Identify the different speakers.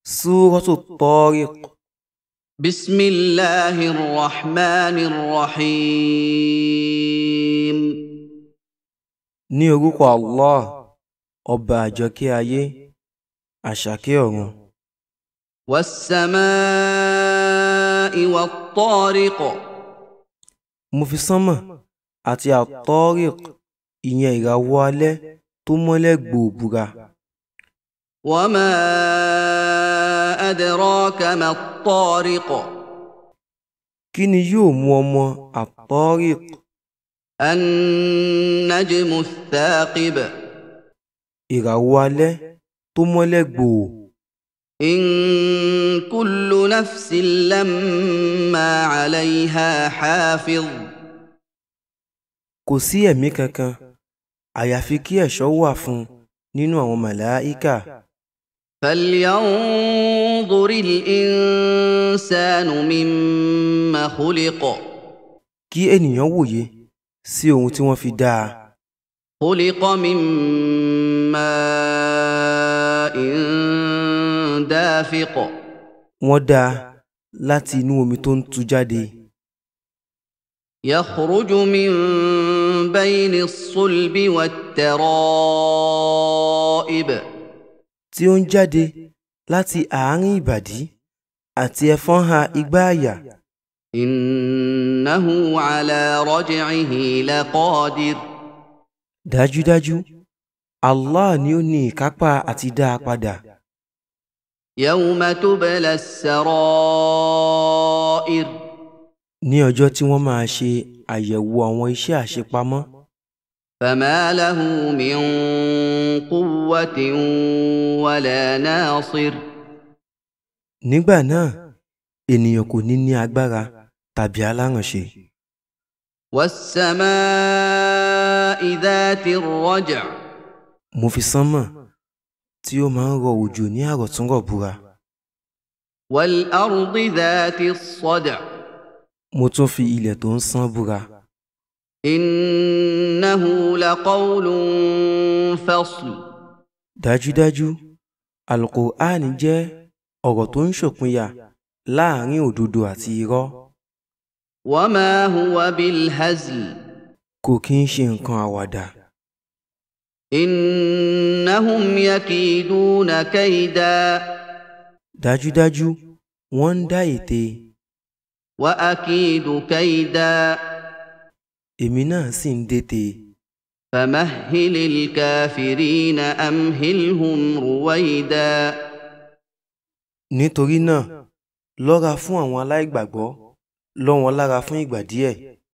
Speaker 1: سورة الطارق.
Speaker 2: بسم الله الرحمن الرحيم.
Speaker 1: Ní orúkọ Allah, ọba àjọkẹ́ ayé, àṣàkẹ́ ọ̀run.
Speaker 2: والسماء والطارق.
Speaker 1: Mo fi sánmà àti àtọ́ríq, ìyẹn ìràwọ̀ alẹ́ tó mọ́lẹ̀ gbòò búra.
Speaker 2: وما أدراك ما الطارق.
Speaker 1: Kí ni yóò mú ọmọ àtọ́ríq?
Speaker 2: النجم الثاقب.
Speaker 1: Ìràwọ̀ alẹ́ tó mọ́lẹ̀ gbòò.
Speaker 2: إن كل نفس لما عليها حافظ.
Speaker 1: Kò sí ẹ̀mí kankan àyàfi kí ẹ̀ṣọ́ wà fún nínú àwọn màláíkà.
Speaker 2: فلينظر الإنسان مما خلق.
Speaker 1: Kí ènìyàn wòye sí ohun tí wọ́n fi dá a.
Speaker 2: خلق من ماء دافق.
Speaker 1: Wọ́n dá a láti inú omi tó ń tú jáde.
Speaker 2: يخرج من بين الصلب والترائب.
Speaker 1: Tí ó ń jáde láti àárín ìbàdí àti ẹfọ́nhà igbá àyà.
Speaker 2: إنه على رجعه لقادر.
Speaker 1: Dájúdájú, Allah ni ó ní ìkápá àti dá a padà.
Speaker 2: يوم تبلى السرائر.
Speaker 1: Ní ọjọ́ tí wọ́n máa ṣe àyẹ̀wò àwọn iṣẹ́ àṣepamọ́.
Speaker 2: فما له من قوة ولا ناصر.
Speaker 1: Nígbà náà, ènìyàn kò ní ní agbára tàbí alárànṣe.
Speaker 2: والسماء ذات الرجع.
Speaker 1: Mo fi sánmà tí ó máa ń rọ òjò ní àrọ̀túnrọ̀ búra.
Speaker 2: والأرض ذات الصدع.
Speaker 1: Mo tún fi ilẹ̀ tó ń sán búra.
Speaker 2: إنه لقول فصل.
Speaker 1: Dájúdájú, Al-Qur'an jẹ́ ọ̀rọ̀ tó ń ṣòpinya láàrin òdodo àti irọ́.
Speaker 2: وما هو بالهزل.
Speaker 1: Kò kí ń ṣe nǹkan àwàdà.
Speaker 2: إنهم يكيدون كيدا.
Speaker 1: Dájúdájú, wọ́n ń dá ète.
Speaker 2: وأكيد كيدا.
Speaker 1: Èmi náà sì ń dètè.
Speaker 2: فمهل الكافرين أمهلهم رويدا.
Speaker 1: Nítorí náà, lọ́ra fún àwọn aláìgbàgbọ́, lọ́ wọn lára fún ìgbà díẹ̀.